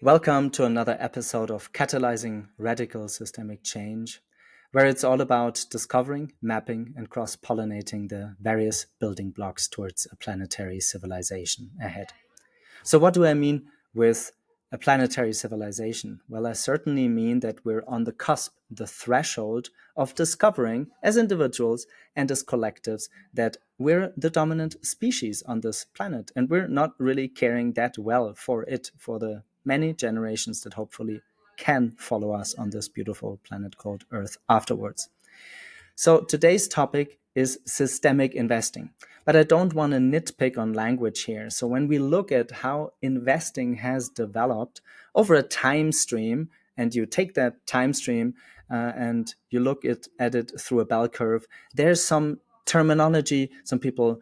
Welcome to another episode of Catalyzing Radical Systemic Change, where it's all about discovering, mapping, and cross pollinating the various building blocks towards a planetary civilization ahead. So, what do I mean with a planetary civilization? Well, I certainly mean that we're on the cusp, the threshold of discovering, as individuals and as collectives, that we're the dominant species on this planet. And we're not really caring that well for it, for the many generations that hopefully can follow us on this beautiful planet called Earth afterwards. So today's topic is systemic investing. But I don't want to nitpick on language here. So when we look at how investing has developed over a time stream, and you take that time stream and you look at it through a bell curve, there's some terminology. Some people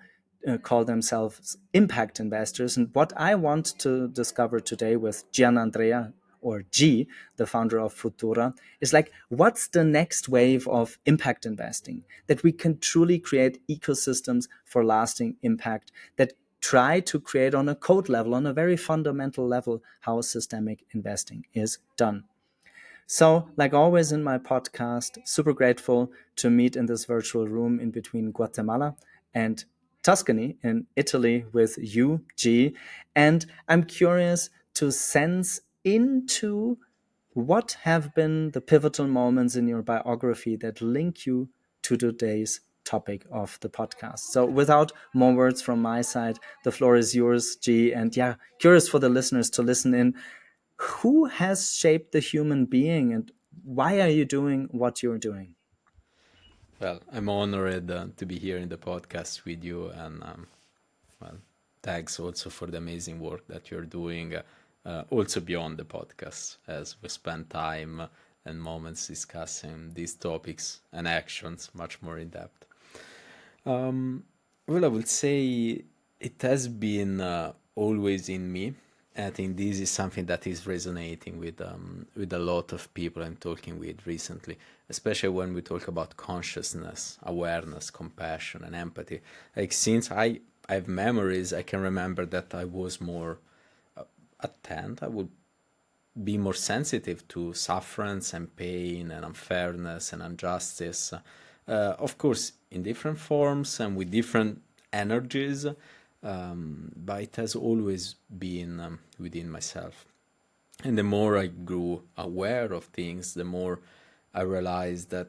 call themselves impact investors. And what I want to discover today with Giannandrea, or G, the founder of FVTURA, is like, what's the next wave of impact investing that we can truly create ecosystems for lasting impact that try to create on a code level, on a very fundamental level, how systemic investing is done. So, like always in my podcast, super grateful to meet in this virtual room in between Guatemala and Tuscany in Italy with you, G. And I'm curious to sense into what have been the pivotal moments in your biography that link you to today's topic of the podcast. So, without more words from my side, the floor is yours, G. And yeah, curious for the listeners to listen in. Who has shaped the human being, and why are you doing what you're doing? Well, I'm honored to be here in the podcast with you, and well, thanks also for the amazing work that you're doing, also beyond the podcast, as we spend time and moments discussing these topics and actions much more in depth. Well, I would say it has been always in me. I think this is something that is resonating with a lot of people I'm talking with recently, especially when we talk about consciousness, awareness, compassion, and empathy. Like since I have memories, I can remember that I was more attent. I would be more sensitive to sufferance and pain and unfairness and injustice. Of course, in different forms and with different energies, but it has always been within myself. And the more I grew aware of things, the more I realized that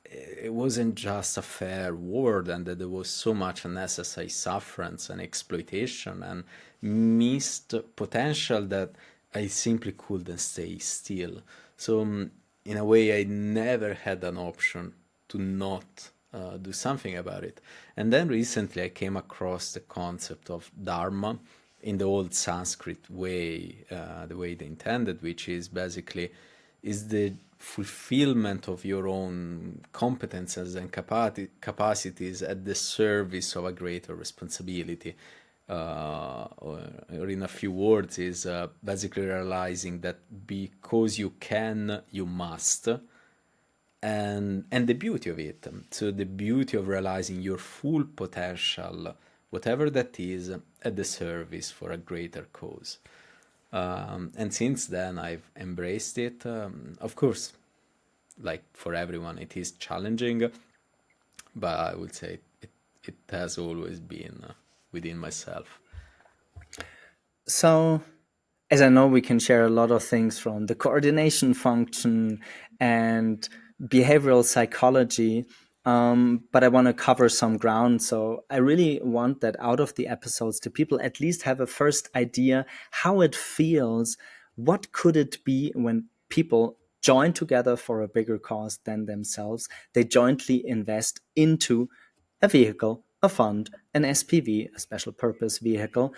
it wasn't just a fair world and that there was so much unnecessary sufferance and exploitation and missed potential that I simply couldn't stay still. So, in a way, I never had an option to not do something about it. And then recently I came across the concept of Dharma in the old Sanskrit way, the way they intended, which is basically is the fulfillment of your own competences and capacities at the service of a greater responsibility. Or in a few words, is basically realizing that because you can, you must, and the beauty of it. So the beauty of realizing your full potential, whatever that is, at the service for a greater cause. And since then, I've embraced it. Of course, like for everyone, it is challenging, but I would say it has always been within myself. So, as I know, we can share a lot of things from the coordination function and behavioral psychology, but I want to cover some ground. So, I really want that out of the episodes, the people at least have a first idea how it feels. What could it be when people join together for a bigger cause than themselves? They jointly invest into a vehicle, a fund, an SPV, a special purpose vehicle.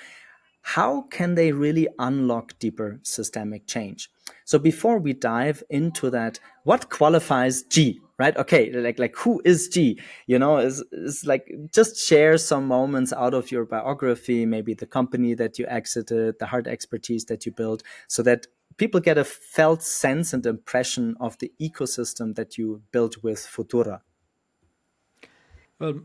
How can they really unlock deeper systemic change? So before we dive into that, what qualifies G, right? Okay, like who is G? Is like, just share some moments out of your biography, maybe the company that you exited, the hard expertise that you built, so that people get a felt sense and impression of the ecosystem that you built with FVTURA. Well,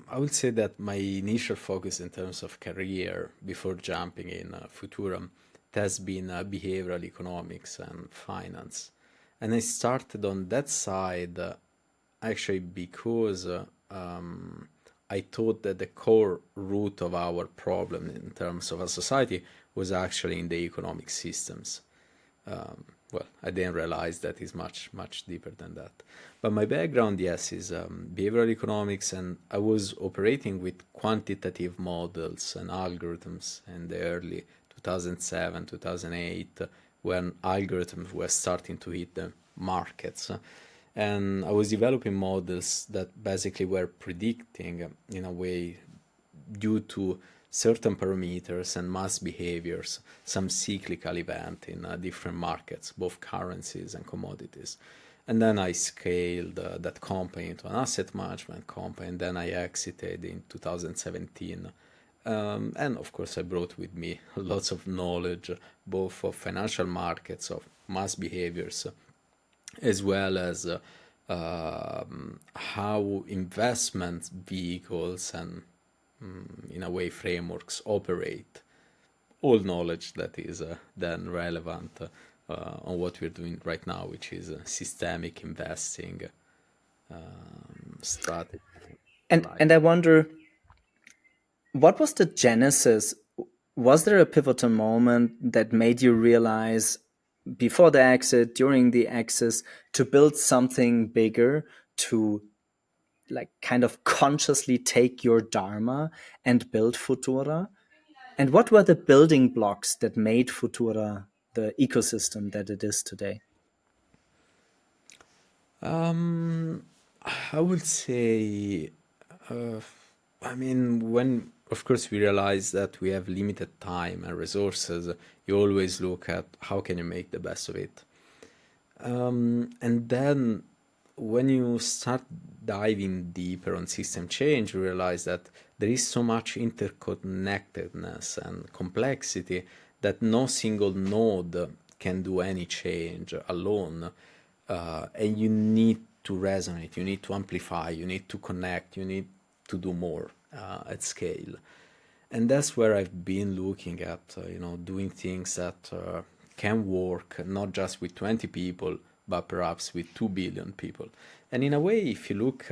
I would say that my initial focus in terms of career before jumping in Futura has been behavioral economics and finance. And I started on that side actually because I thought that the core root of our problem in terms of a society was actually in the economic systems. Well, I didn't realize that is much, much deeper than that. But my background, yes, is behavioral economics, and I was operating with quantitative models and algorithms in the early 2007, 2008, when algorithms were starting to hit the markets. And I was developing models that basically were predicting, in a way, due to certain parameters and mass behaviors, some cyclical event in different markets, both currencies and commodities. And then I scaled that company into an asset management company, and then I exited in 2017. And of course, I brought with me lots of knowledge, both of financial markets, of mass behaviors, as well as how investment vehicles and in a way frameworks operate, all knowledge that is then relevant on what we're doing right now, which is systemic investing strategy. And I wonder, what was the genesis? Was there a pivotal moment that made you realize, before the exit, during the exit, to build something bigger, to like kind of consciously take your dharma and build Futura? And what were the building blocks that made Futura the ecosystem that it is today? I would say, uh, I mean, when of course we realize that we have limited time and resources, you always look at how can you make the best of it. And then when you start diving deeper on system change, you realize that there is so much interconnectedness and complexity that no single node can do any change alone. And you need to resonate, you need to amplify, you need to connect, you need to do more at scale. And that's where I've been looking at, doing things that can work not just with 20 people, but perhaps with 2 billion people. And in a way, if you look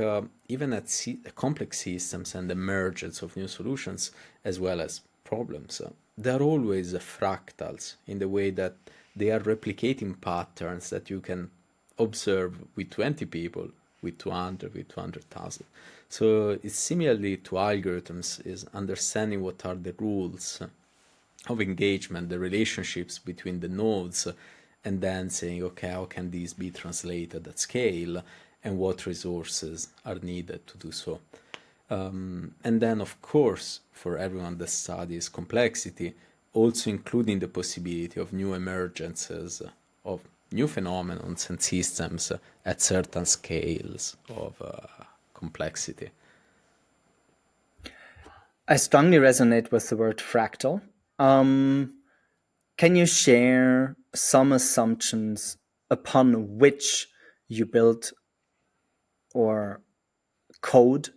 even at complex systems and the emergence of new solutions, as well as problems, they're always fractals in the way that they are replicating patterns that you can observe with 20 people, with 200, with 200,000. So it's similarly to algorithms, is understanding what are the rules of engagement, the relationships between the nodes, and then saying, okay, how can these be translated at scale, and what resources are needed to do so. And then, of course, for everyone that studies complexity, also including the possibility of new emergences, of new phenomena and systems at certain scales of complexity. I strongly resonate with the word fractal. Can you share some assumptions upon which you built or code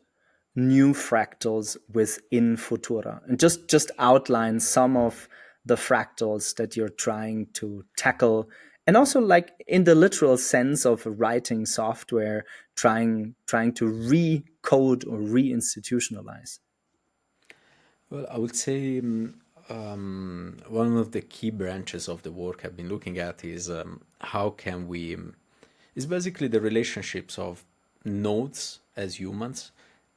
new fractals within Futura, and just outline some of the fractals that you're trying to tackle, and also like in the literal sense of writing software, trying to recode or reinstitutionalize? Well, I would say one of the key branches of the work I've been looking at is how can we, is basically the relationships of nodes as humans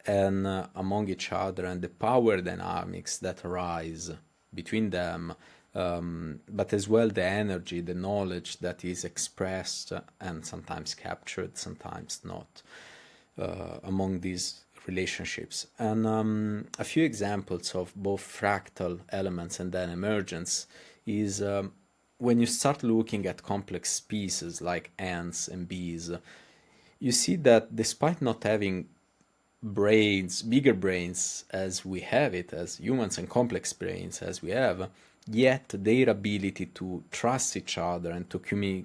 and among each other, and the power dynamics that arise between them, but as well the energy, the knowledge that is expressed and sometimes captured, sometimes not, among these relationships. And a few examples of both fractal elements and then emergence is when you start looking at complex species like ants and bees, you see that despite not having brains, bigger brains as we have it as humans, and complex brains as we have, yet their ability to trust each other and to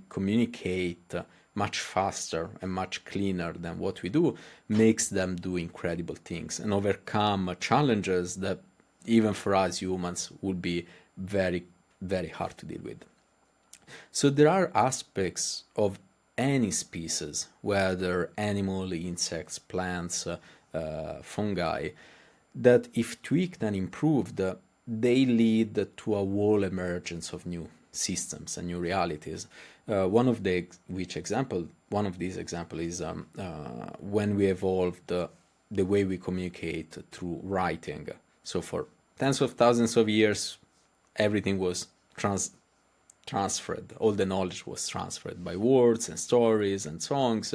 communicate much faster and much cleaner than what we do makes them do incredible things and overcome challenges that even for us humans would be very very hard to deal with. So there are aspects of any species, whether animal, insects, plants, fungi, that if tweaked and improved, they lead to a whole emergence of new systems and new realities. One of these examples is when we evolved the way we communicate through writing. So for tens of thousands of years, everything was transferred. All the knowledge was transferred by words and stories and songs.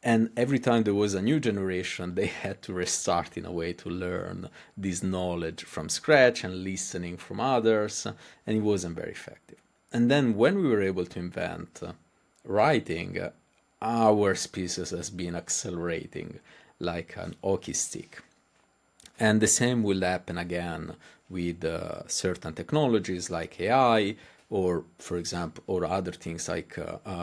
And every time there was a new generation, they had to restart in a way to learn this knowledge from scratch and listening from others, and it wasn't very effective. And then when we were able to invent writing, our species has been accelerating like an hockey stick. And the same will happen again with certain technologies like AI, or for example, or other things like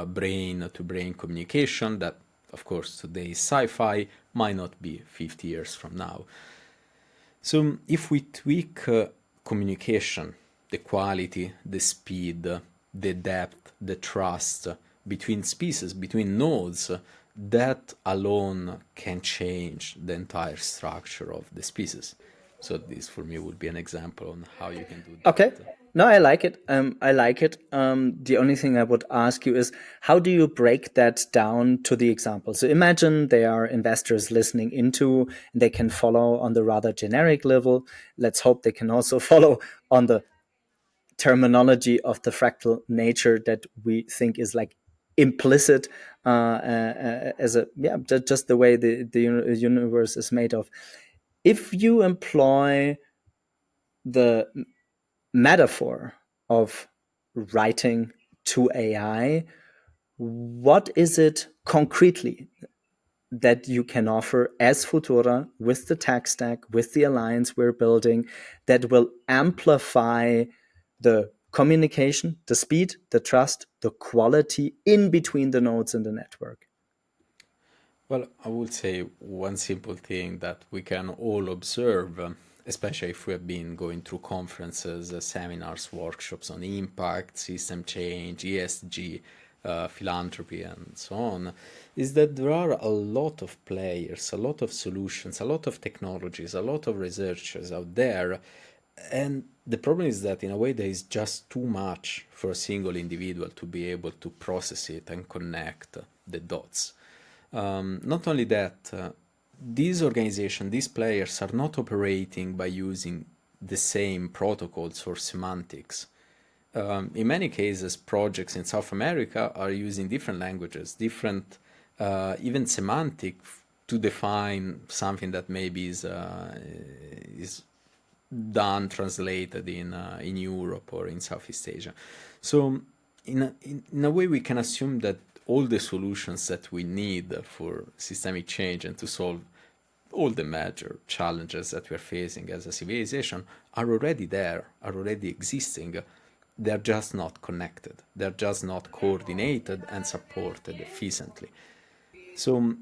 brain-to-brain communication that, of course, today's sci-fi might not be 50 years from now. So if we tweak communication, the quality, the speed, the depth, the trust between species, between nodes, that alone can change the entire structure of the species. So this for me would be an example on how you can do that. Okay. No, I like it. I like it. The only thing I would ask you is, how do you break that down to the example? So imagine there are investors listening into, and they can follow on the rather generic level. Let's hope they can also follow on the terminology of the fractal nature that we think is like implicit as a, yeah, just the way the universe is made of. If you employ the metaphor of writing to AI, what is it concretely that you can offer as Futura with the tech stack, with the alliance we're building, that will amplify the communication, the speed, the trust, the quality in between the nodes in the network? Well, I would say one simple thing that we can all observe, especially if we have been going through conferences, seminars, workshops on impact, system change, ESG, philanthropy, and so on, is that there are a lot of players, a lot of solutions, a lot of technologies, a lot of researchers out there. And the problem is that in a way there is just too much for a single individual to be able to process it and connect the dots. Not only that, these organizations, these players are not operating by using the same protocols or semantics. In many cases, projects in South America are using different languages, different even semantic to define something that maybe is done, translated in Europe or in Southeast Asia. So in a way, we can assume that all the solutions that we need for systemic change and to solve all the major challenges that we're facing as a civilization are already there, are already existing. They're just not connected. They're just not coordinated and supported efficiently. So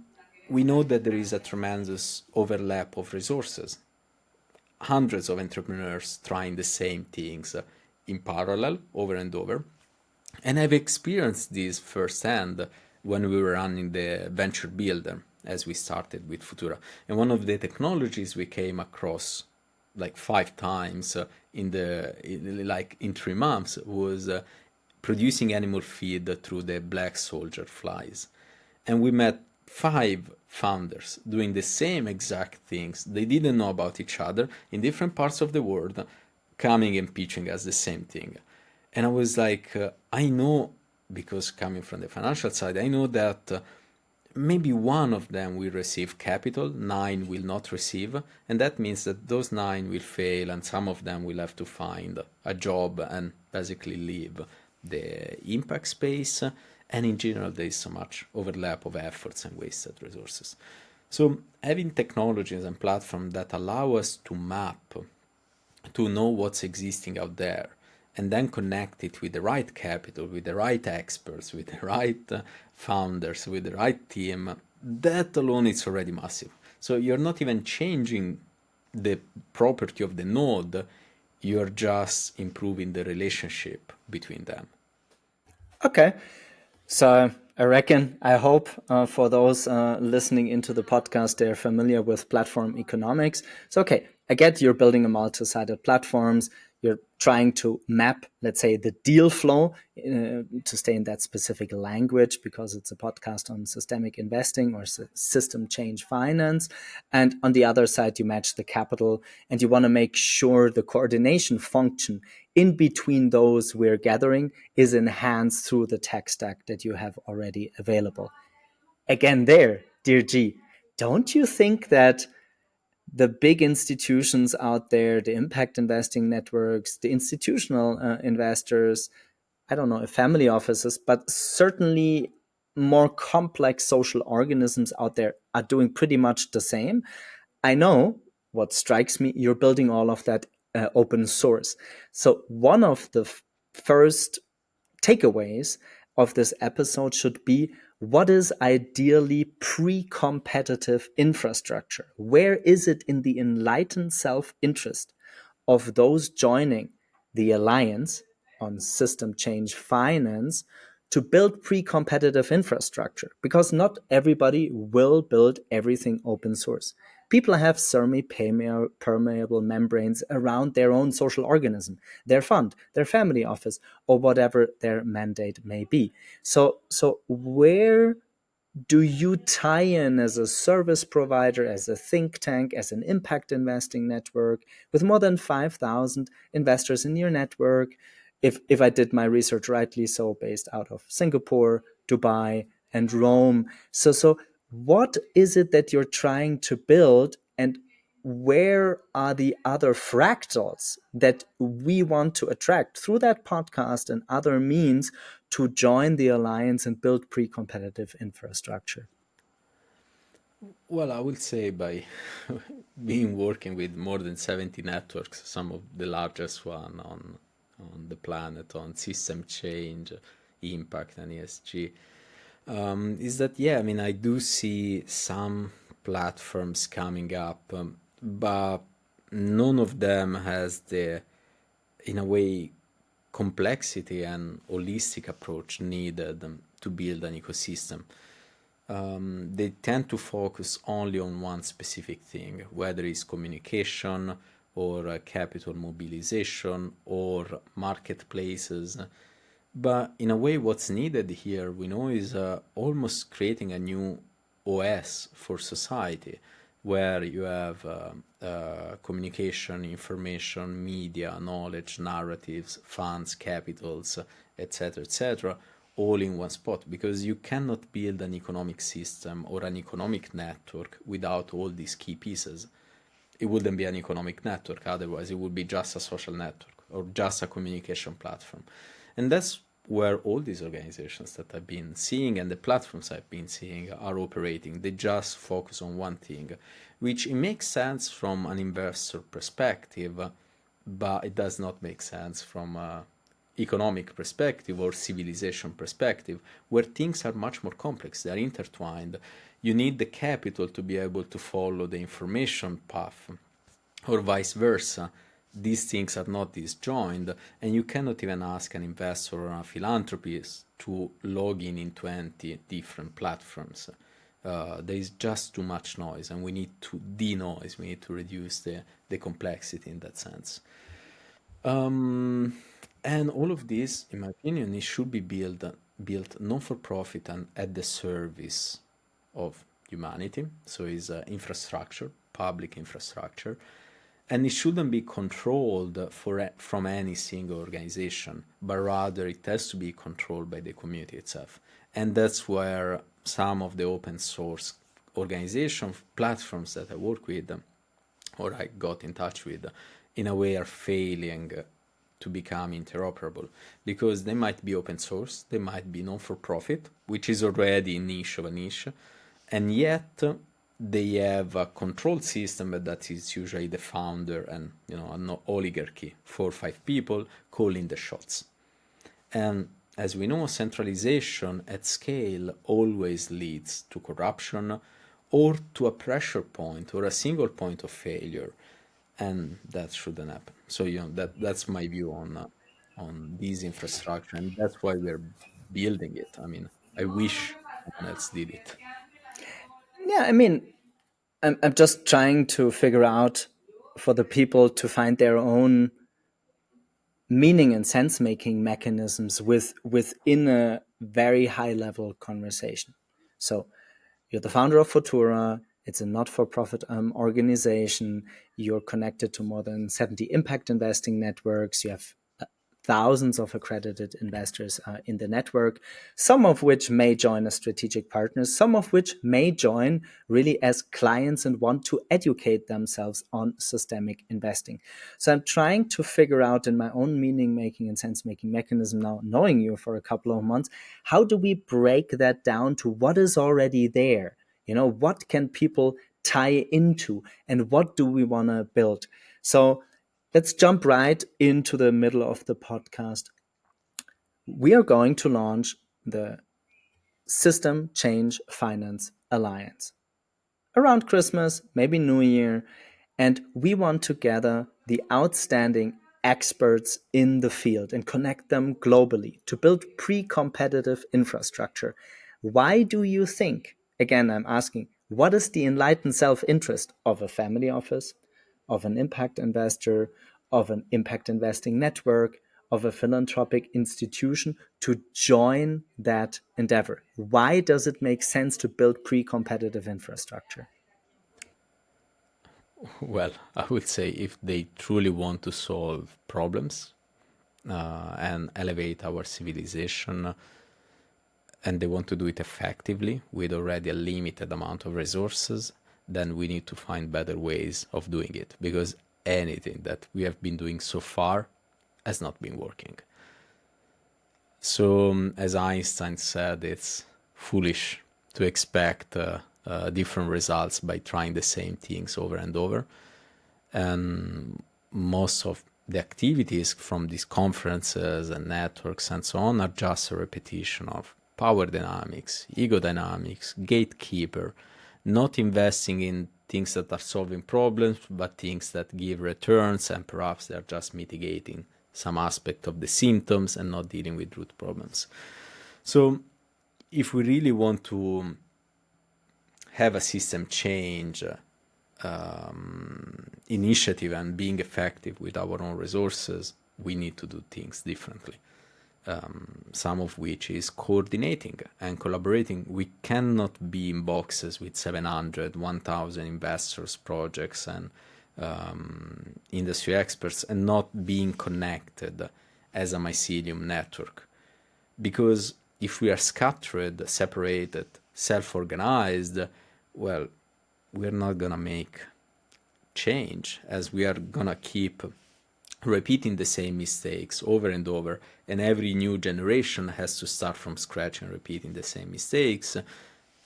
we know that there is a tremendous overlap of resources. Hundreds of entrepreneurs trying the same things in parallel over and over. And I've experienced this firsthand when we were running the venture builder as we started with Futura. And one of the technologies we came across like 5 times in 3 months was producing animal feed through the black soldier flies. And we met 5 founders doing the same exact things. They didn't know about each other in different parts of the world, coming and pitching us the same thing. And I was like, I know, because coming from the financial side, I know that maybe one of them will receive capital, 9 will not receive, and that means that those 9 will fail and some of them will have to find a job and basically leave the impact space. And in general, there is so much overlap of efforts and wasted resources. So having technologies and platforms that allow us to map, to know what's existing out there, and then connect it with the right capital, with the right experts, with the right founders, with the right team, that alone is already massive. So you're not even changing the property of the node, you're just improving the relationship between them. Okay. So I hope for those listening into the podcast, they're familiar with platform economics. So, okay, I get you're building a multi-sided platforms. You're trying to map, let's say, the deal flow to stay in that specific language because it's a podcast on systemic investing or system change finance. And on the other side, you match the capital and you want to make sure the coordination function in between those we're gathering is enhanced through the tech stack that you have already available. Again, there, dear G, don't you think that the big institutions out there, the impact investing networks, the institutional investors, I don't know if family offices, but certainly more complex social organisms out there are doing pretty much the same? I know what strikes me, you're building all of that open source. So, one of the first takeaways of this episode should be what is ideally pre-competitive infrastructure? Where is it in the enlightened self-interest of those joining the alliance on system change finance to build pre-competitive infrastructure? Because not everybody will build everything open source. People have semi-permeable membranes around their own social organism, their fund, their family office, or whatever their mandate may be. So where do you tie in as a service provider, as a think tank, as an impact investing network with more than 5,000 investors in your network? If I did my research rightly, so based out of Singapore, Dubai, and Rome. So what is it that you're trying to build, and where are the other fractals that we want to attract through that podcast and other means to join the alliance and build pre-competitive infrastructure? Well, I would say by being working with more than 70 networks, some of the largest one on the planet on system change, impact, and ESG, is that, yeah, I mean, I do see some platforms coming up, but none of them has the, in a way, complexity and holistic approach needed to build an ecosystem. They tend to focus only on one specific thing, whether it's communication or capital mobilization or marketplaces. But in a way, what's needed here, we know, is almost creating a new OS for society, where you have communication, information, media, knowledge, narratives, funds, capitals, etc., all in one spot, because you cannot build an economic system or an economic network without all these key pieces. It wouldn't be an economic network, otherwise it would be just a social network or just a communication platform. And that's where all these organizations that I've been seeing and the platforms I've been seeing are operating. They just focus on one thing, which it makes sense from an investor perspective, but it does not make sense from economic perspective or civilization perspective, where things are much more complex. They are intertwined. You need the capital to be able to follow the information path, or vice versa. These things are not disjoined, and you cannot even ask an investor or a philanthropist to log in 20 different platforms. There is just too much noise, and we need to de-noise. We need to reduce the complexity in that sense. And all of this, in my opinion, it should be built non for profit and at the service of humanity. So it's infrastructure, public infrastructure, and it shouldn't be controlled from any single organization, but rather it has to be controlled by the community itself. And that's where some of the open source organization platforms that I work with or I got in touch with, in a way are failing to become interoperable, because they might be open source, they might be non-for-profit, which is already a niche of a niche, and yet they have a control system that is usually the founder and an oligarchy, 4 or 5 people calling the shots. And as we know, centralization at scale always leads to corruption or to a pressure point or a single point of failure. and that shouldn't happen. So that's my view on this infrastructure, and that's why we're building it. I mean, I wish someone else did it. Yeah, I mean, I'm just trying to figure out for the people to find their own meaning and sense making mechanisms within a very high level conversation. So you're the founder of FVTURA. It's a not-for-profit organization. You're connected to more than 70 impact investing networks. You have thousands of accredited investors in the network, some of which may join as strategic partners, some of which may join really as clients and want to educate themselves on systemic investing. So I'm trying to figure out in my own meaning making and sense making mechanism now, knowing you for a couple of months, how do we break that down to what is already there? What can people tie into and what do we want to build? So let's jump right into the middle of the podcast. We are going to launch the System Change Finance Alliance around Christmas, maybe New Year, and we want to gather the outstanding experts in the field and connect them globally to build pre-competitive infrastructure. Why do you think, again, I'm asking, what is the enlightened self-interest of a family office, of an impact investor, of an impact investing network, of a philanthropic institution to join that endeavor? Why does it make sense to build pre-competitive infrastructure? Well, I would say if they truly want to solve problems and elevate our civilization, and they want to do it effectively with already a limited amount of resources, then we need to find better ways of doing it, because anything that we have been doing so far has not been working. So, as Einstein said, it's foolish to expect different results by trying the same things over and over. And most of the activities from these conferences and networks and so on are just a repetition of power dynamics, ego dynamics, gatekeeper, not investing in things that are solving problems, but things that give returns, and perhaps they're just mitigating some aspect of the symptoms and not dealing with root problems. So if we really want to have a system change initiative and being effective with our own resources, we need to do things differently. Some of which is coordinating and collaborating. We cannot be in boxes with 700, 1,000 investors, projects, and industry experts and not being connected as a mycelium network. Because if we are scattered, separated, self-organized, well, we're not gonna make change, as we are gonna keep repeating the same mistakes over and over, and every new generation has to start from scratch and repeating the same mistakes.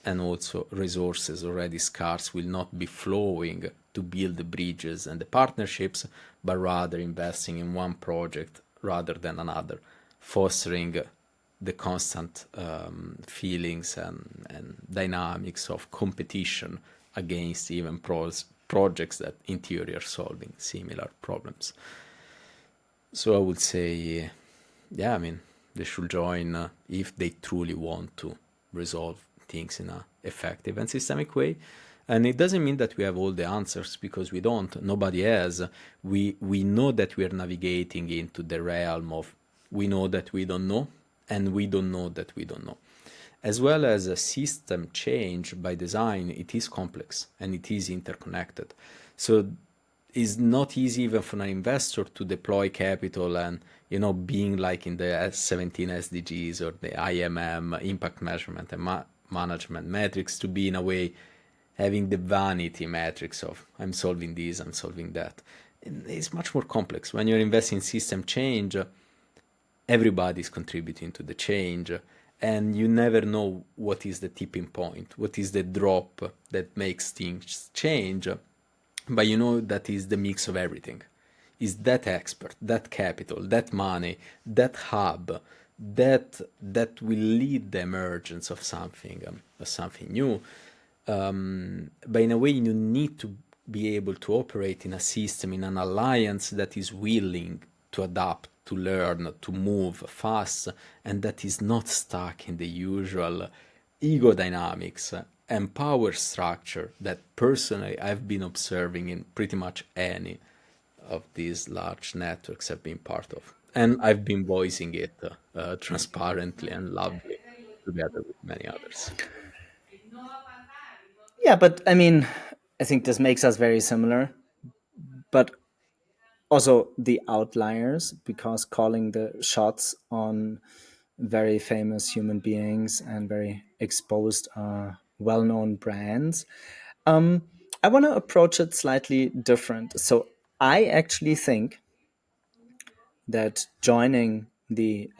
And also resources already scarce will not be flowing to build the bridges and the partnerships, but rather investing in one project rather than another, fostering the constant feelings and dynamics of competition against even projects that in theory are solving similar problems. So I would say, yeah, I mean, they should join if they truly want to resolve things in an effective and systemic way. And it doesn't mean that we have all the answers, because we don't. Nobody has. We know that we are navigating into the realm of we know that we don't know, and we don't know that we don't know. As well as a system change by design, it is complex and it is interconnected. So it's not easy even for an investor to deploy capital and, being like in the 17 SDGs or the IMM, impact measurement and management metrics, to be in a way having the vanity metrics of I'm solving this, I'm solving that. It's much more complex. When you're investing in system change, everybody's contributing to the change, and you never know what is the tipping point, what is the drop that makes things change, but you know that is the mix of everything. Is that expert, that capital, that money, that hub, that will lead the emergence of something new. But in a way, you need to be able to operate in a system, in an alliance that is willing to adapt, to learn, to move fast, and that is not stuck in the usual ego dynamics and power structure that personally I've been observing in pretty much any of these large networks I've been part of. And I've been voicing it transparently and loudly together with many others. Yeah, but I mean, I think this makes us very similar, but also the outliers, because calling the shots on very famous human beings and very exposed, well known brands. Um, I want to approach it slightly different. So I actually think that joining the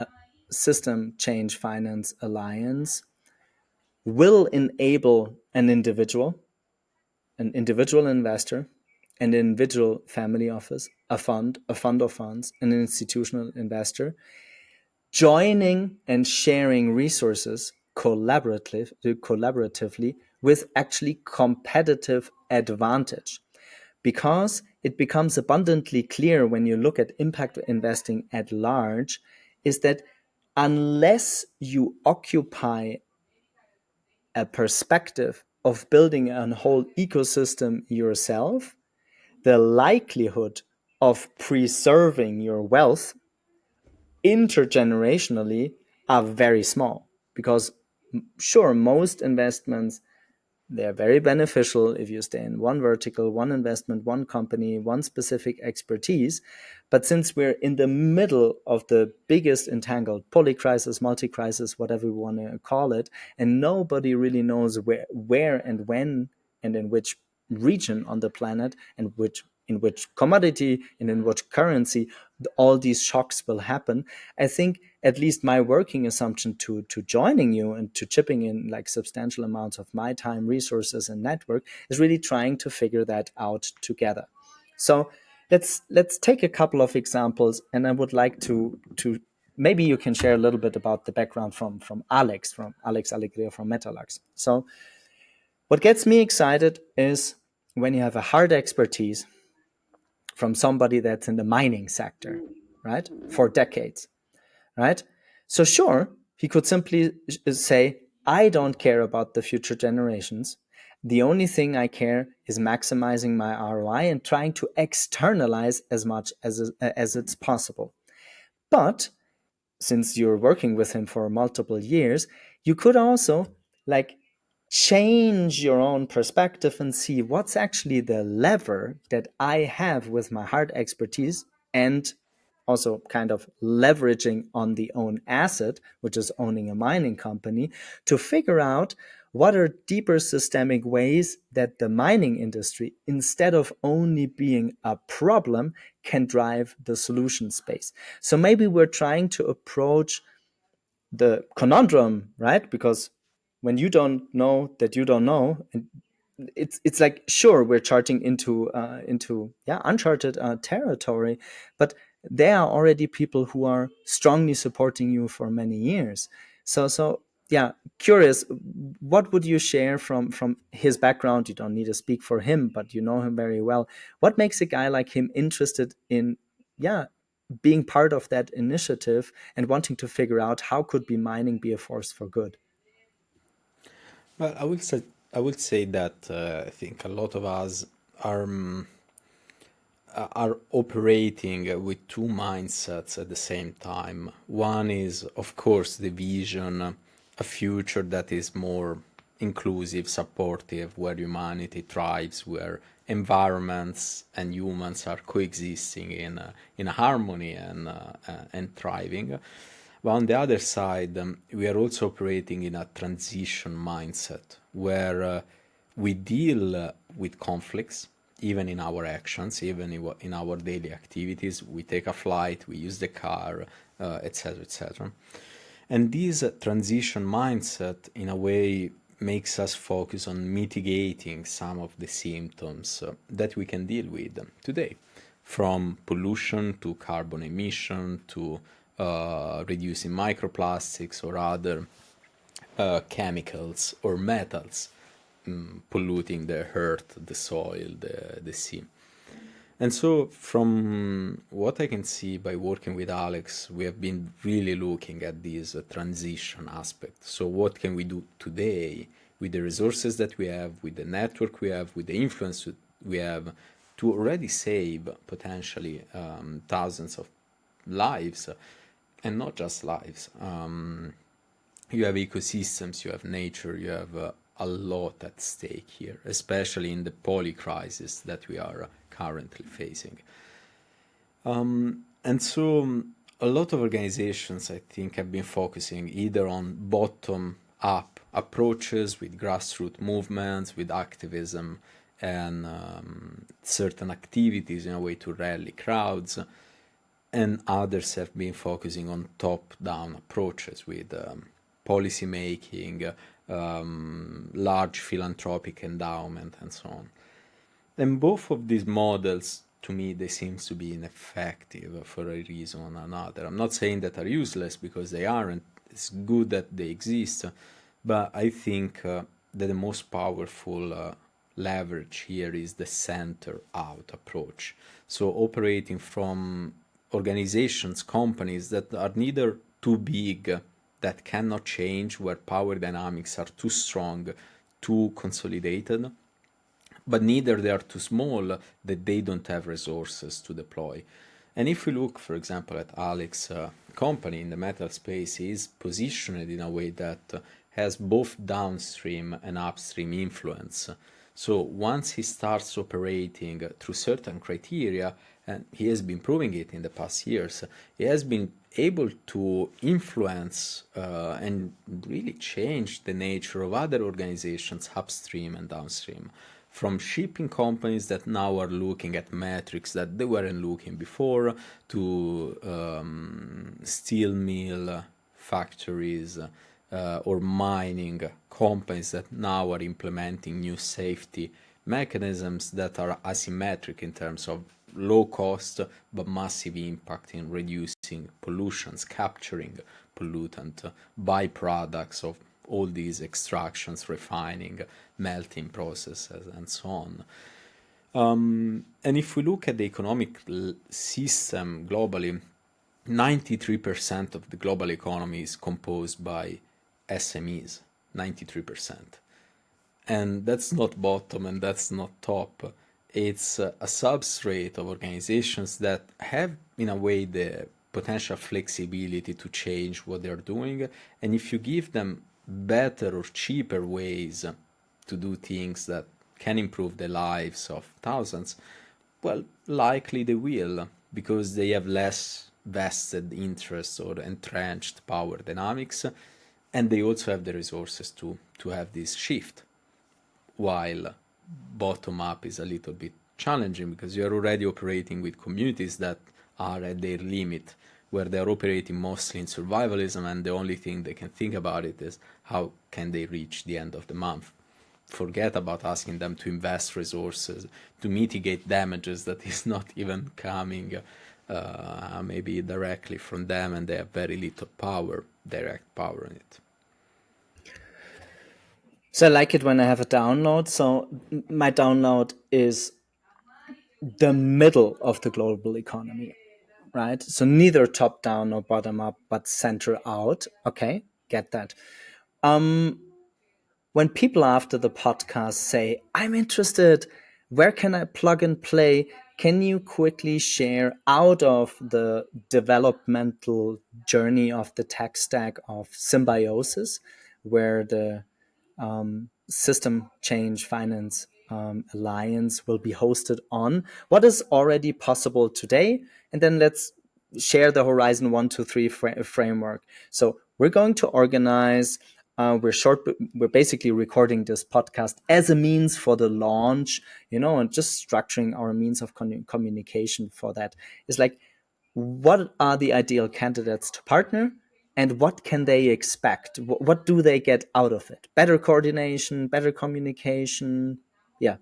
System Change Finance Alliance will enable an individual investor, an individual family office, a fund of funds, an institutional investor, joining and sharing resources collaboratively with actually competitive advantage, because it becomes abundantly clear when you look at impact investing at large is that unless you occupy a perspective of building a whole ecosystem yourself, the likelihood of preserving your wealth intergenerationally are very small, because sure, most investments, they're very beneficial if you stay in one vertical, one investment, one company, one specific expertise. But since we're in the middle of the biggest entangled polycrisis, multi-crisis, whatever we want to call it, and nobody really knows where and when and in which region on the planet and in which commodity and in which currency all these shocks will happen. I think at least my working assumption to joining you and to chipping in like substantial amounts of my time, resources, and network is really trying to figure that out together. So let's take a couple of examples, and I would like to maybe you can share a little bit about the background from Alex Alegria from Metalux. So what gets me excited is when you have a hard expertise from somebody that's in the mining sector, right, for decades, right? So, sure, he could simply say, I don't care about the future generations. The only thing I care is maximizing my ROI and trying to externalize as much as it's possible. But since you're working with him for multiple years, you could also like change your own perspective and see what's actually the lever that I have with my hard expertise, and also kind of leveraging on the own asset, which is owning a mining company, to figure out what are deeper systemic ways that the mining industry, instead of only being a problem, can drive the solution space. So maybe we're trying to approach the conundrum, right? Because when you don't know that you don't know, and it's like, sure, we're charting into uncharted territory, but there are already people who are strongly supporting you for many years. So yeah, curious, what would you share from his background? You don't need to speak for him, but you know him very well. What makes a guy like him interested in being part of that initiative and wanting to figure out how could be mining be a force for good? Well, I would say that I think a lot of us are are operating with two mindsets at the same time. One is, of course, the vision, a future that is more inclusive, supportive, where humanity thrives, where environments and humans are coexisting in harmony and thriving. But on the other side, we are also operating in a transition mindset where we deal with conflicts, even in our actions, even in our daily activities. We take a flight, we use the car, etc., etc. And this transition mindset, in a way, makes us focus on mitigating some of the symptoms that we can deal with today, from pollution to carbon emission to reducing microplastics or other chemicals or metals polluting the earth, the soil, the sea. And so, from what I can see by working with Alex, we have been really looking at this transition aspect. So, what can we do today with the resources that we have, with the network we have, with the influence we have, to already save potentially thousands of lives, and not just lives. You have ecosystems, you have nature, you have a lot at stake here, especially in the poly crisis that we are currently facing. And so a lot of organizations, I think, have been focusing either on bottom-up approaches with grassroots movements, with activism, and certain activities in a way to rally crowds, and others have been focusing on top-down approaches with policy making, large philanthropic endowment, and so on. And both of these models, to me, they seem to be ineffective for a reason or another. I'm not saying that are useless, because they aren't. It's good that they exist, but I think that the most powerful leverage here is the center-out approach. So operating from organizations, companies that are neither too big, that cannot change, where power dynamics are too strong, too consolidated, but neither they are too small that they don't have resources to deploy. And if we look, for example, at Alex's company in the metal space, is positioned in a way that has both downstream and upstream influence. So once he starts operating through certain criteria, and he has been proving it in the past years, he has been able to influence and really change the nature of other organizations upstream and downstream. From shipping companies that now are looking at metrics that they weren't looking before, to steel mill factories or mining companies that now are implementing new safety mechanisms that are asymmetric in terms of low cost but massive impact in reducing pollutions, capturing pollutant byproducts of all these extractions, refining, melting processes, and so on. And if we look at the economic system globally, 93% of the global economy is composed by SMEs, 93%. And that's not bottom and that's not top. It's a substrate of organizations that have, in a way, the potential flexibility to change what they're doing. And if you give them better or cheaper ways to do things that can improve the lives of thousands, well, likely they will, because they have less vested interests or entrenched power dynamics, and they also have the resources to have this shift. While bottom up is a little bit challenging, because you're already operating with communities that are at their limit, where they're operating mostly in survivalism, and the only thing they can think about it is how can they reach the end of the month. Forget about asking them to invest resources to mitigate damages that is not even coming maybe directly from them, and they have very little power, direct power in it. So I like it when I have a download. So my download is the middle of the global economy, right? So neither top down nor bottom up, but center out. Okay, get that. When people after the podcast say, I'm interested, where can I plug and play? Can you quickly share, out of the developmental journey of the tech stack of Symbiosis, where the System Change Finance Alliance will be hosted on, what is already possible today? And then let's share the Horizon 1, 2, 3 framework. So we're going to organize. We're basically recording this podcast as a means for the launch, and just structuring our means of communication for that. It's like, what are the ideal candidates to partner, and what can they expect? What do they get out of it? Better coordination, better communication. Yeah.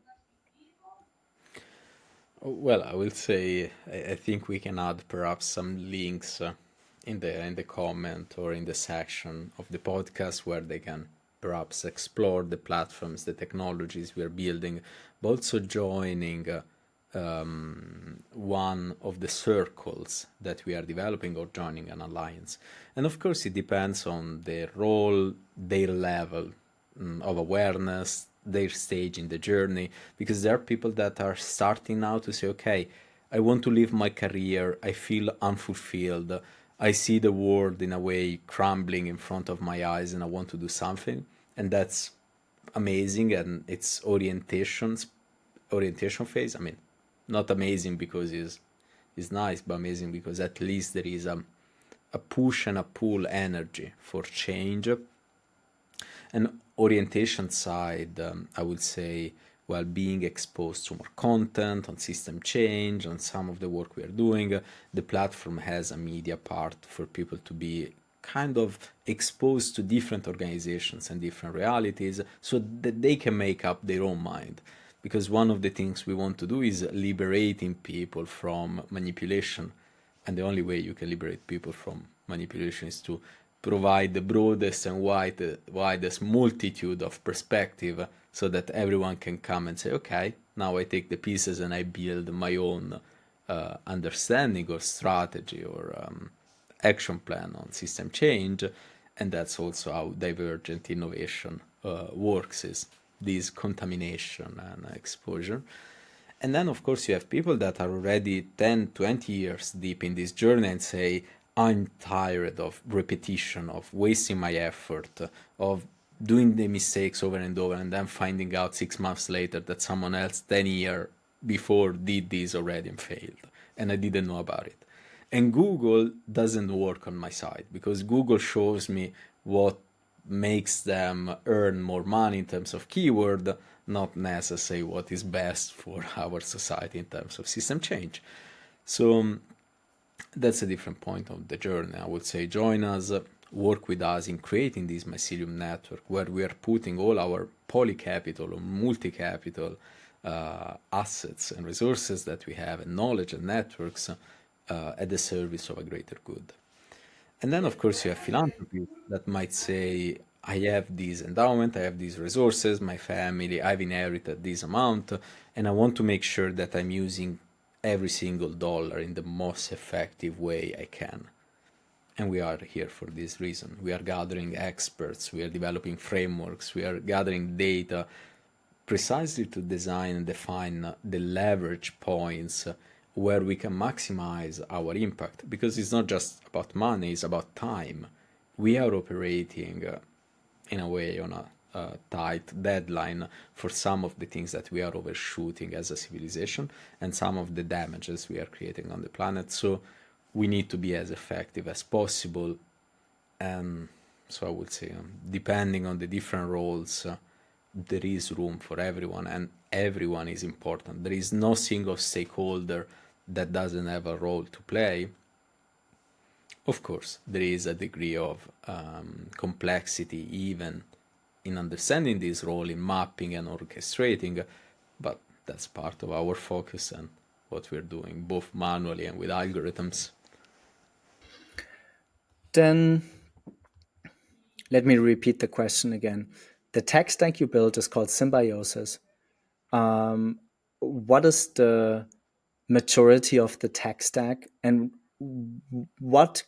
Well, I will say I think we can add perhaps some links in the comment or in the section of the podcast where they can perhaps explore the platforms, the technologies we are building, but also joining one of the circles that we are developing or joining an alliance. And of course, it depends on their role, their level of awareness, their stage in the journey, because there are people that are starting now to say, okay, I want to live my career, I feel unfulfilled, I see the world in a way crumbling in front of my eyes and I want to do something. And that's amazing, and it's orientation phase. I mean, not amazing because it's nice, but amazing because at least there is a push and a pull energy for change. And orientation side, I would say, well, being exposed to more content on system change, on some of the work we are doing, the platform has a media part for people to be kind of exposed to different organizations and different realities so that they can make up their own mind. Because one of the things we want to do is liberating people from manipulation. And the only way you can liberate people from manipulation is to provide the broadest and widest multitude of perspective so that everyone can come and say, okay, now I take the pieces and I build my own understanding or strategy or action plan on system change. And that's also how divergent innovation works, is this contamination and exposure. And then, of course, you have people that are already 10, 20 years deep in this journey and say, I'm tired of repetition, of wasting my effort, of doing the mistakes over and over, and then finding out 6 months later that someone else 10 years before did this already and failed, and I didn't know about it. And Google doesn't work on my side because Google shows me what makes them earn more money in terms of keyword, not necessarily what is best for our society in terms of system change. So that's a different point of the journey. I would say join us, work with us in creating this mycelium network where we are putting all our polycapital or multi-capital assets and resources that we have and knowledge and networks at the service of a greater good. And then, of course, you have philanthropy that might say, I have this endowment, I have these resources, my family, I've inherited this amount, and I want to make sure that I'm using every single dollar in the most effective way I can. And we are here for this reason. We are gathering experts, we are developing frameworks, we are gathering data precisely to design and define the leverage points where we can maximize our impact, because it's not just about money, it's about time. We are operating in a way on a tight deadline for some of the things that we are overshooting as a civilization and some of the damages we are creating on the planet. So we need to be as effective as possible. And so I would say, depending on the different roles, there is room for everyone, and everyone is important. There is no single stakeholder that doesn't have a role to play. Of course, there is a degree of complexity even in understanding this role, in mapping and orchestrating, but that's part of our focus and what we're doing, both manually and with algorithms. Then let me repeat the question again. The tech stack you built is called Symbiosis. What is the maturity of the tech stack, and what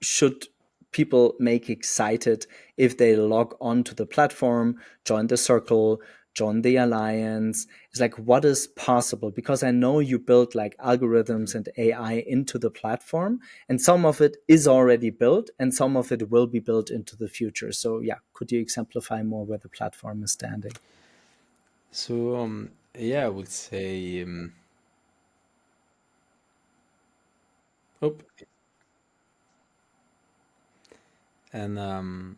should people make excited if they log on to the platform, join the circle, join the alliance? It's like, what is possible? Because I know you built like algorithms and AI into the platform, and some of it is already built and some of it will be built into the future. So yeah, could you exemplify more where the platform is standing? So yeah, I would say, oh, and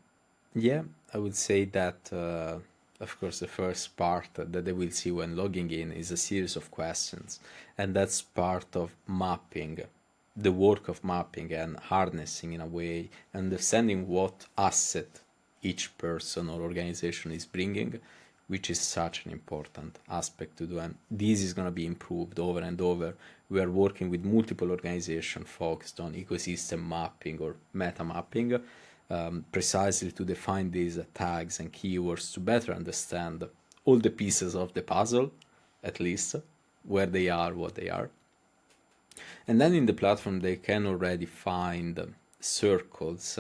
yeah, I would say that, of course, the first part that they will see when logging in is a series of questions. And that's part of mapping, the work of mapping and harnessing in a way, understanding what asset each person or organization is bringing, which is such an important aspect to do. And this is going to be improved over and over. We are working with multiple organizations focused on ecosystem mapping or meta mapping, precisely to define these tags and keywords to better understand all the pieces of the puzzle, at least, where they are, what they are. And then in the platform, they can already find circles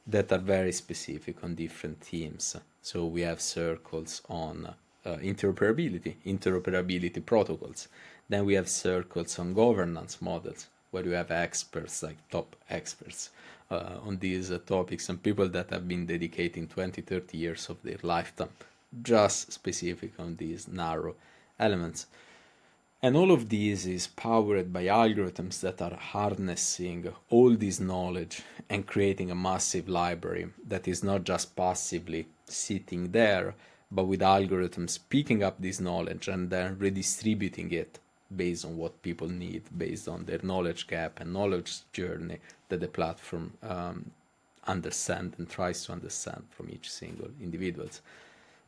that are very specific on different themes. So we have circles on interoperability protocols. Then we have circles on governance models, where you have experts, like top experts on these topics, and people that have been dedicating 20, 30 years of their lifetime just specific on these narrow elements. And all of this is powered by algorithms that are harnessing all this knowledge and creating a massive library that is not just passively sitting there, but with algorithms picking up this knowledge and then redistributing it based on what people need, based on their knowledge gap and knowledge journey that the platform understands and tries to understand from each single individuals.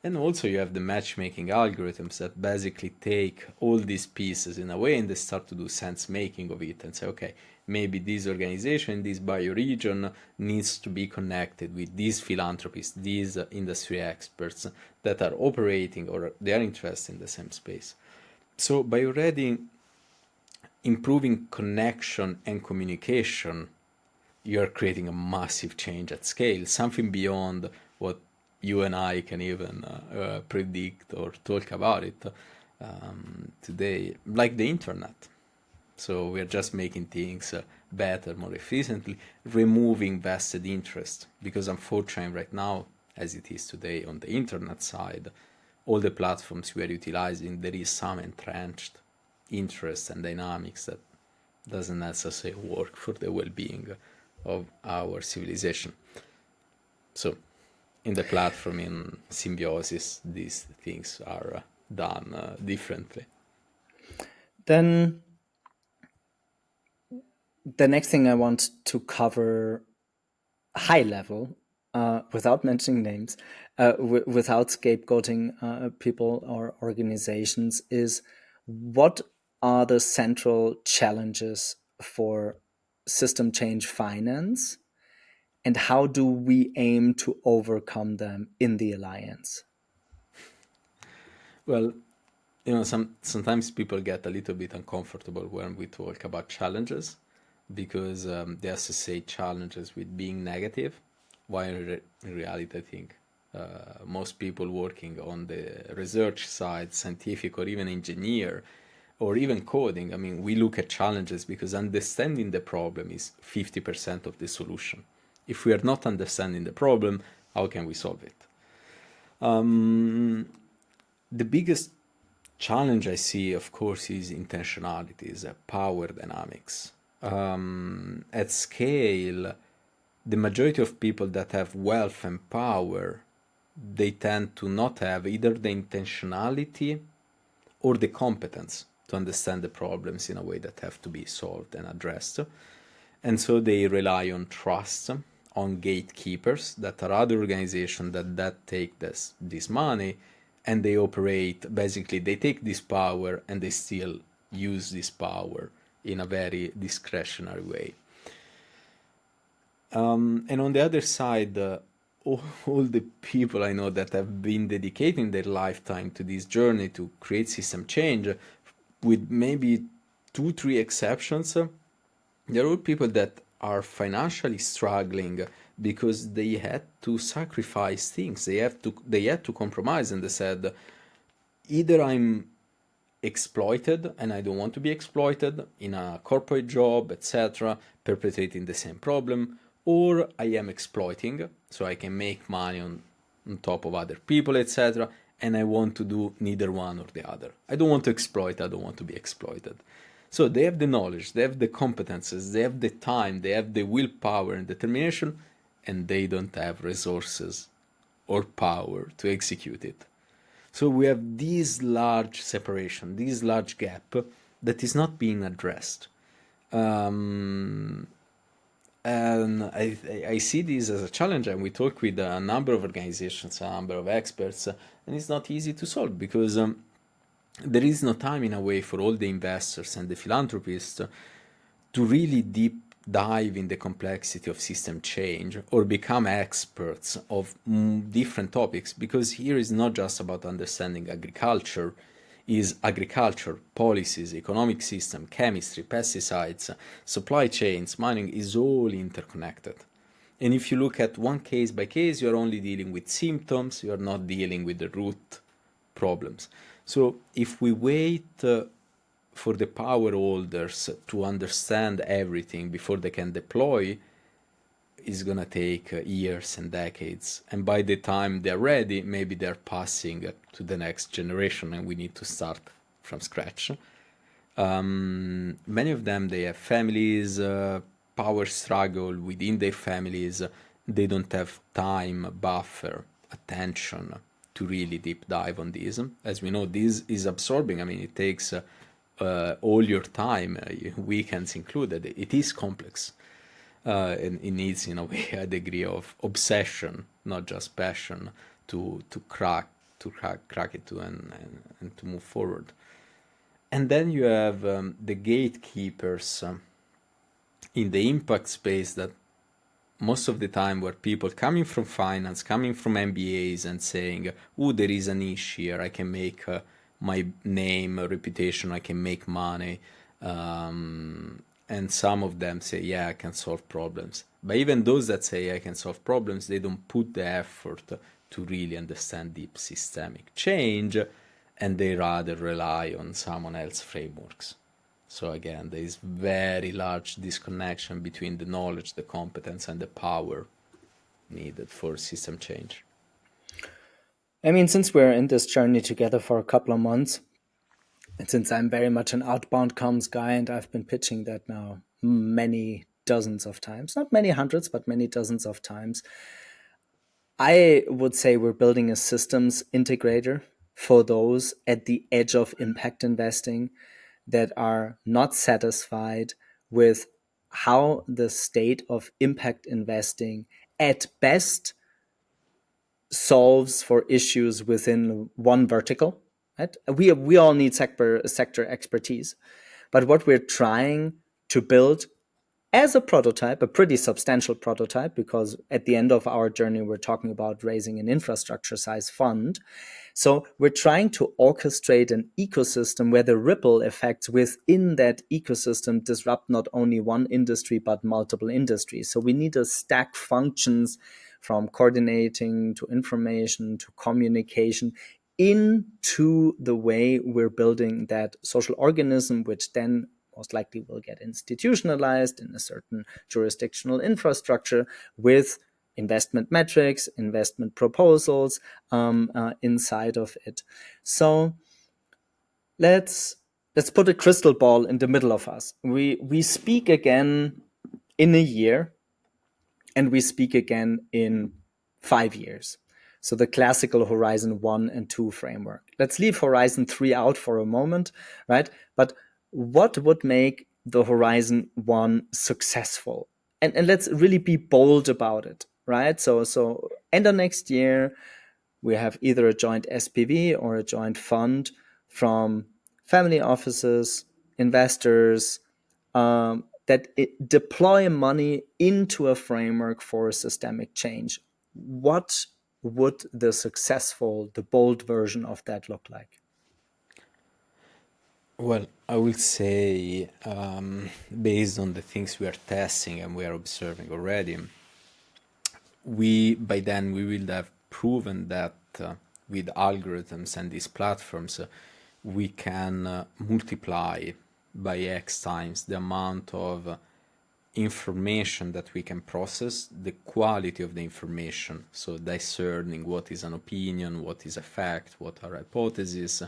And also you have the matchmaking algorithms that basically take all these pieces in a way and they start to do sense making of it and say, okay, maybe this organization, this bioregion needs to be connected with these philanthropists, these industry experts that are operating or they are interested in the same space. So by already improving connection and communication, you're creating a massive change at scale, something beyond what you and I can even predict or talk about it today, like the internet. So we're just making things better, more efficiently, removing vested interest, because unfortunately right now, as it is today on the internet side, all the platforms we are utilizing, there is some entrenched interest and dynamics that doesn't necessarily work for the well-being of our civilization. So in the platform, in symbiosis, these things are done differently. Then the next thing I want to cover high level, without mentioning names, without scapegoating people or organizations, is what are the central challenges for system change finance, and how do we aim to overcome them in the Alliance? Well, you know, sometimes people get a little bit uncomfortable when we talk about challenges because they associate challenges with being negative, while in reality, I think most people working on the research side, scientific or even engineer, or even coding, I mean, we look at challenges because understanding the problem is 50% of the solution. If we are not understanding the problem, how can we solve it? The biggest challenge I see, of course, is intentionality, is power dynamics. At scale, the majority of people that have wealth and power, they tend to not have either the intentionality or the competence to understand the problems in a way that have to be solved and addressed. And so they rely on trust, on gatekeepers that are other organizations that take this money and they operate, basically they take this power and they still use this power in a very discretionary way. And on the other side, all the people I know that have been dedicating their lifetime to this journey to create system change, with maybe 2-3 exceptions, they're all people that are financially struggling because they had to sacrifice things. They had to compromise, and they said, either I'm exploited and I don't want to be exploited in a corporate job, etc., perpetrating the same problem, or I am exploiting so I can make money on top of other people, etc., and I want to do neither one or the other. I don't want to exploit, I don't want to be exploited. So they have the knowledge, they have the competences, they have the time, they have the willpower and determination, and they don't have resources or power to execute it. So we have this large separation, this large gap that is not being addressed. And I see this as a challenge, and we talk with a number of organizations, a number of experts, and it's not easy to solve because there is no time in a way for all the investors and the philanthropists to really deep dive in the complexity of system change or become experts of different topics, because here is not just about understanding agriculture, is agriculture, policies, economic system, chemistry, pesticides, supply chains, mining is all interconnected. And if you look at one case by case, you're only dealing with symptoms, you're not dealing with the root problems. So if we wait for the power holders to understand everything before they can deploy, is going to take years and decades. And by the time they're ready, maybe they're passing to the next generation and we need to start from scratch. Many of them, they have families, power struggle within their families. They don't have time, buffer, attention to really deep dive on this. As we know, this is absorbing. I mean, it takes all your time, weekends included. It is complex. And it needs, in a way, a degree of obsession, not just passion, to crack it to and to move forward. And then you have the gatekeepers in the impact space, that most of the time were people coming from finance, coming from MBAs and saying, oh, there is a niche here, I can make my name, reputation, I can make money. And some of them say, yeah, I can solve problems. But even those that say I can solve problems, they don't put the effort to really understand deep systemic change, and they rather rely on someone else's frameworks. So again, there is very large disconnection between the knowledge, the competence, and the power needed for system change. I mean, since we're in this journey together for a couple of months, and since I'm very much an outbound comms guy, and I've been pitching that now many dozens of times, not many hundreds, but many dozens of times, I would say we're building a systems integrator for those at the edge of impact investing that are not satisfied with how the state of impact investing at best solves for issues within one vertical. Right? We all need sector expertise, but what we're trying to build as a prototype, a pretty substantial prototype, because at the end of our journey, we're talking about raising an infrastructure size fund. So we're trying to orchestrate an ecosystem where the ripple effects within that ecosystem disrupt not only one industry, but multiple industries. So we need to stack functions from coordinating to information to communication into the way we're building that social organism, which then most likely will get institutionalized in a certain jurisdictional infrastructure with investment metrics, investment proposals inside of it. So let's put a crystal ball in the middle of us. We speak again in a year, and we speak again in 5 years. So the classical Horizon 1 and 2 framework. Let's leave Horizon 3 out for a moment, right? But what would make the Horizon 1 successful? And let's really be bold about it, right? So end of next year, we have either a joint SPV or a joint fund from family offices, investors, that deploy money into a framework for systemic change. What would the successful, the bold version of that look like? Well, I will say, based on the things we are testing and we are observing already, by then we will have proven that with algorithms and these platforms, we can multiply by X times the amount of information that we can process, the quality of the information, so discerning what is an opinion, what is a fact, what are hypotheses,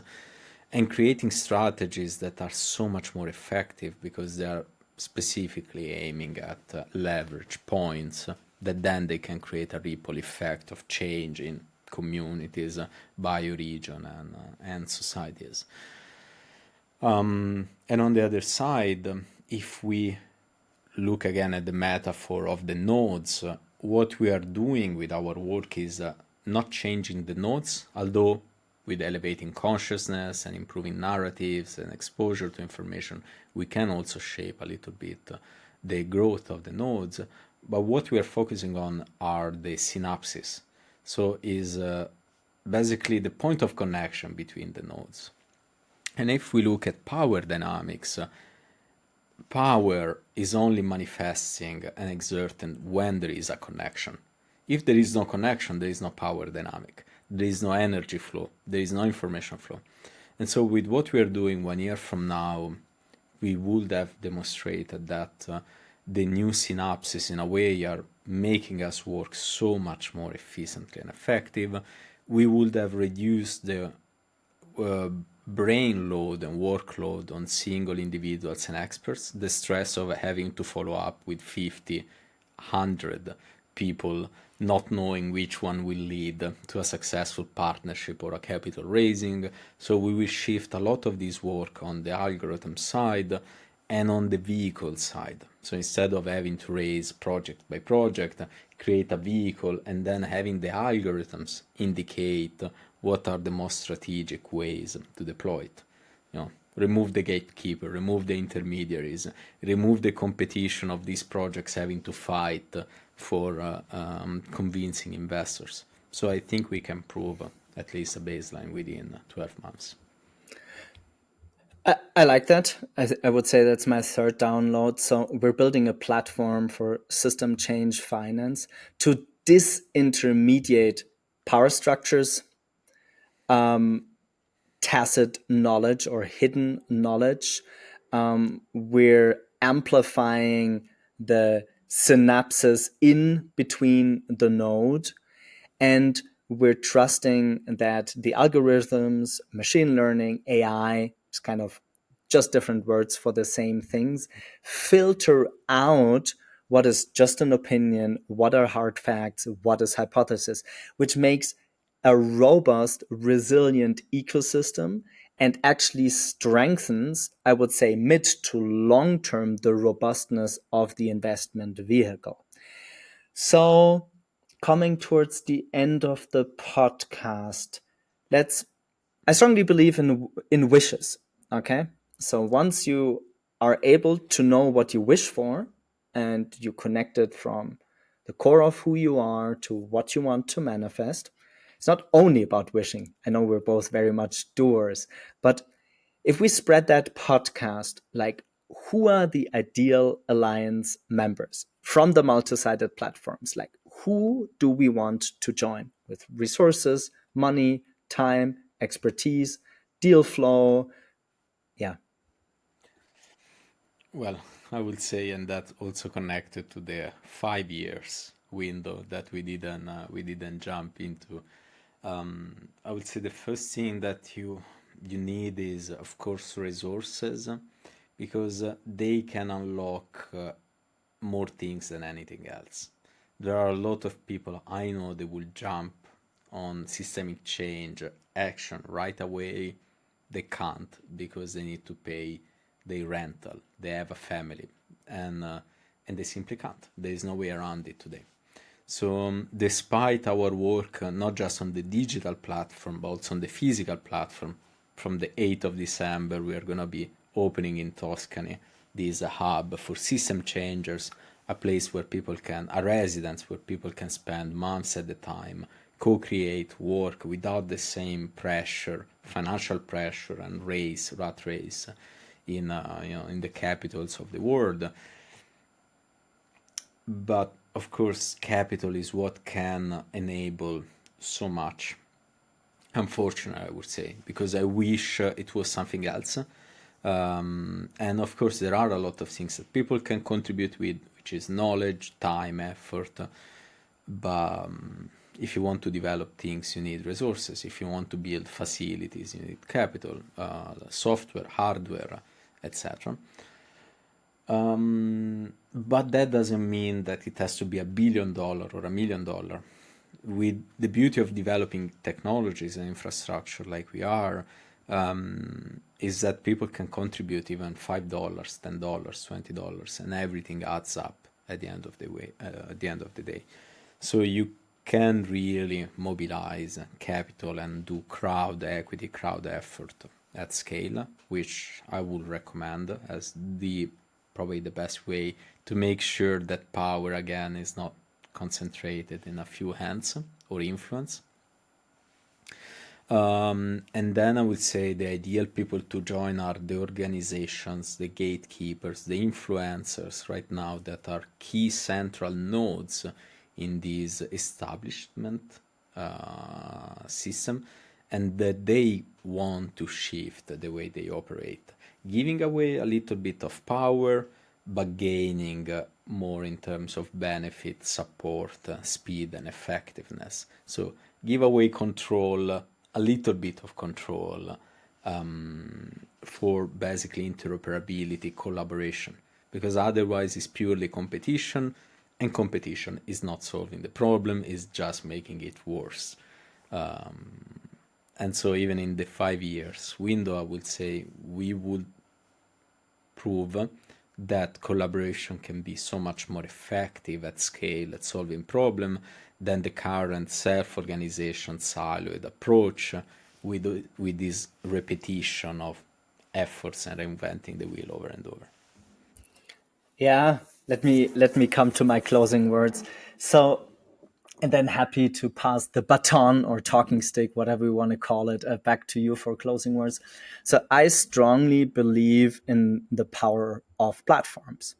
and creating strategies that are so much more effective because they are specifically aiming at leverage points that then they can create a ripple effect of change in communities, bioregion, and societies. And on the other side, if we look again at the metaphor of the nodes, what we are doing with our work is not changing the nodes, although with elevating consciousness and improving narratives and exposure to information, we can also shape a little bit the growth of the nodes, but what we are focusing on are the synapses. So is basically the point of connection between the nodes. And if we look at power dynamics, power is only manifesting and exerting when there is a connection. If there is no connection, there is no power dynamic. There is no energy flow. There is no information flow. And so with what we are doing 1 year from now, we would have demonstrated that the new synapses in a way are making us work so much more efficiently and effective. We would have reduced the brain load and workload on single individuals and experts, the stress of having to follow up with 50, 100 people, not knowing which one will lead to a successful partnership or a capital raising. So we will shift a lot of this work on the algorithm side and on the vehicle side. So instead of having to raise project by project, create a vehicle and then having the algorithms indicate what are the most strategic ways to deploy it. Remove the gatekeeper, remove the intermediaries, remove the competition of these projects having to fight for convincing investors. So I think we can prove at least a baseline within 12 months. I like that. I would say that's my third download. So we're building a platform for system change finance to disintermediate power structures, tacit knowledge or hidden knowledge. We're amplifying the synapses in between the node, and we're trusting that the algorithms, machine learning, AI, is kind of just different words for the same things, filter out what is just an opinion, what are hard facts, what is hypothesis, which makes a robust, resilient ecosystem and actually strengthens, I would say, mid to long term, the robustness of the investment vehicle. So, coming towards the end of the podcast, I strongly believe in wishes. Okay, so once you are able to know what you wish for, and you connect it from the core of who you are to what you want to manifest, it's not only about wishing. I know we're both very much doers, but if we spread that podcast, like, who are the ideal alliance members from the multi-sided platforms? Like, who do we want to join with resources, money, time, expertise, deal flow? Yeah. Well, I would say, and that also connected to the 5 years window that we didn't jump into. I would say the first thing that you need is, of course, resources, because they can unlock more things than anything else. There are a lot of people I know that will jump on systemic change action right away. They can't because they need to pay their rental. They have a family, and they simply can't. There is no way around it today. So despite our work, not just on the digital platform, but also on the physical platform, from the 8th of December, we are going to be opening in Tuscany this hub for system changers, a place where people can, a residence where people can spend months at a time, co-create work without the same pressure, financial pressure and rat race in the capitals of the world. But of course, capital is what can enable so much. Unfortunately, I would say, because I wish it was something else. And of course, there are a lot of things that people can contribute with, which is knowledge, time, effort. But if you want to develop things, you need resources. If you want to build facilities, you need capital, software, hardware, etc. But that doesn't mean that it has to be $1 billion or $1 million. With the beauty of developing technologies and infrastructure like we are, is that people can contribute even $5, $10, $20, and everything adds up at the end of the day. So you can really mobilize capital and do crowd equity, crowd effort at scale, which I would recommend as the probably the best way to make sure that power again is not concentrated in a few hands or influence. And then I would say the ideal people to join are the organizations, the gatekeepers, the influencers right now that are key central nodes in this establishment system, and that they want to shift the way they operate, giving away a little bit of power, but gaining more in terms of benefit, support, speed, and effectiveness. So give away control, a little bit of control for basically interoperability, collaboration, because otherwise it's purely competition, and competition is not solving the problem, is just making it worse. And so even in the 5 years window, I would say we would prove that collaboration can be so much more effective at scale at solving problem than the current self-organization siloed approach with this repetition of efforts and reinventing the wheel over and over. Yeah, let me come to my closing words. So, and then happy to pass the baton or talking stick, whatever we want to call it, back to you for closing words. So I strongly believe in the power of platforms.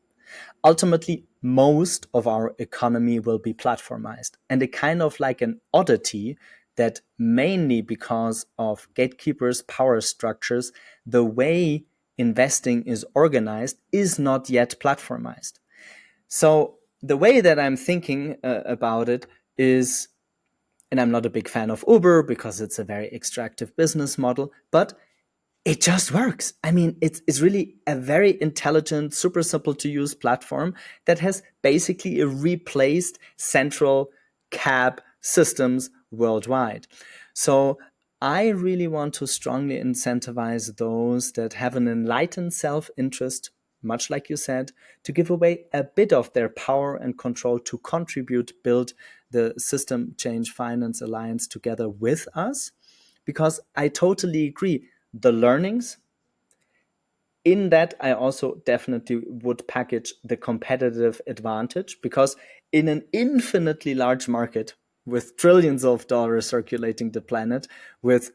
Ultimately, most of our economy will be platformized, and a kind of like an oddity that mainly because of gatekeepers' power structures, the way investing is organized is not yet platformized. So the way that I'm thinking about it is, and I'm not a big fan of Uber because it's a very extractive business model, but it just works. I mean, it's really a very intelligent, super simple to use platform that has basically replaced central cab systems worldwide. So I really want to strongly incentivize those that have an enlightened self interest, much like you said, to give away a bit of their power and control to contribute, build the System Change Finance Alliance together with us. Because I totally agree, the learnings in that I also definitely would package the competitive advantage, because in an infinitely large market with trillions of dollars circulating the planet, with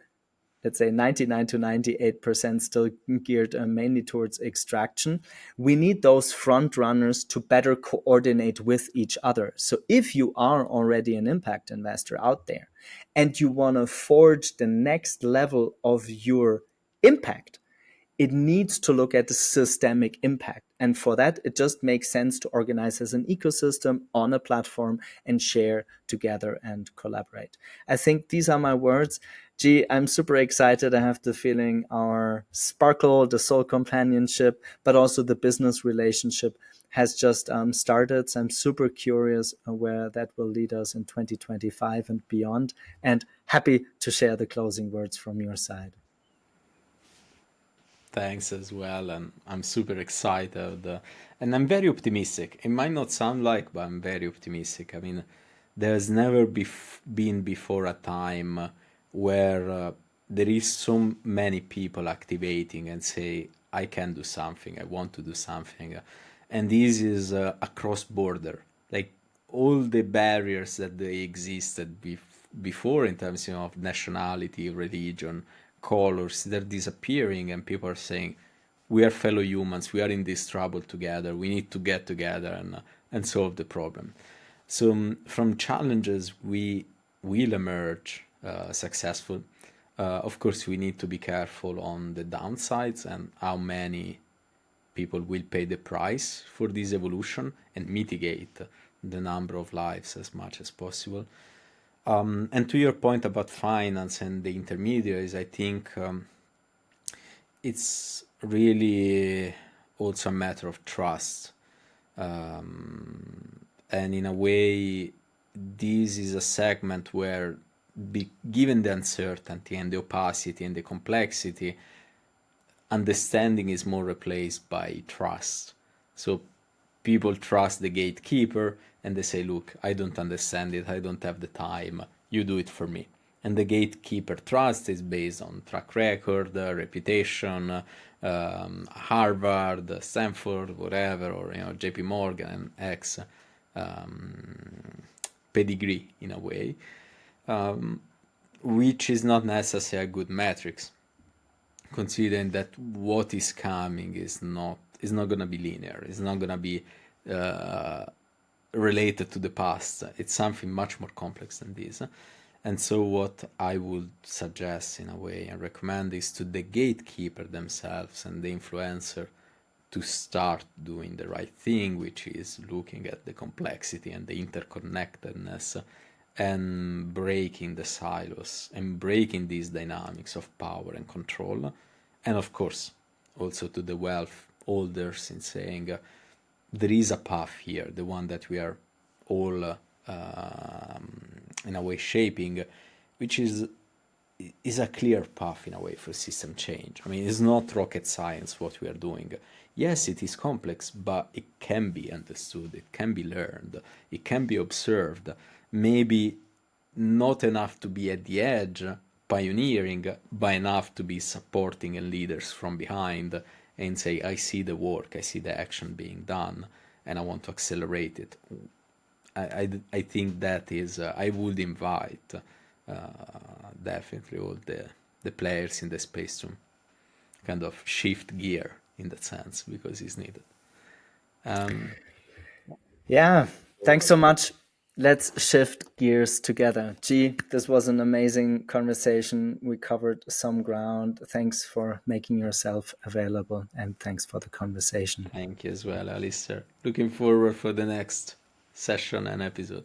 let's say 99 to 98% still geared mainly towards extraction, we need those front runners to better coordinate with each other. So if you are already an impact investor out there and you want to forge the next level of your impact, it needs to look at the systemic impact. And for that, it just makes sense to organize as an ecosystem on a platform and share together and collaborate. I think these are my words. Gee, I'm super excited. I have the feeling our sparkle, the soul companionship, but also the business relationship has just started. So I'm super curious where that will lead us in 2025 and beyond. And happy to share the closing words from your side. Thanks as well, and I'm super excited, and I'm very optimistic. It might not sound like, but I'm very optimistic. I mean, there's never been before a time where there is so many people activating and say, I can do something, I want to do something, and this is across border. Like all the barriers that they existed before in terms of nationality, religion, colors, they're disappearing, and people are saying, we are fellow humans, we are in this trouble together, we need to get together and solve the problem. So from challenges, we will emerge successful. Of course, we need to be careful on the downsides and how many people will pay the price for this evolution and mitigate the number of lives as much as possible. And to your point about finance and the intermediaries, I think it's really also a matter of trust. And in a way, this is a segment where, given the uncertainty and the opacity and the complexity, understanding is more replaced by trust. So people trust the gatekeeper and they say, look, I don't understand it, I don't have the time, you do it for me. And the gatekeeper trust is based on track record, reputation, Harvard, Stanford, whatever, or JP Morgan and X pedigree in a way, which is not necessarily a good metrics, considering that what is coming is not going to be linear. It's not going to be related to the past. It's something much more complex than this. And so what I would suggest in a way and recommend is to the gatekeeper themselves and the influencer to start doing the right thing, which is looking at the complexity and the interconnectedness and breaking the silos and breaking these dynamics of power and control. And of course, also to the wealth holders in saying there is a path here, the one that we are all in a way shaping, which is a clear path in a way for system change. I mean, it's not rocket science what we are doing. Yes, it is complex, but it can be understood, it can be learned, it can be observed. Maybe not enough to be at the edge, pioneering, but enough to be supporting and leaders from behind and say, I see the work, I see the action being done, and I want to accelerate it. I think that is, I would invite definitely all the players in the space to kind of shift gear in that sense, because it's needed. Yeah, thanks so much. Let's shift gears together. Gee, this was an amazing conversation. We covered some ground. Thanks for making yourself available, and thanks for the conversation. Thank you as well, Alistair. Looking forward for the next session and episode.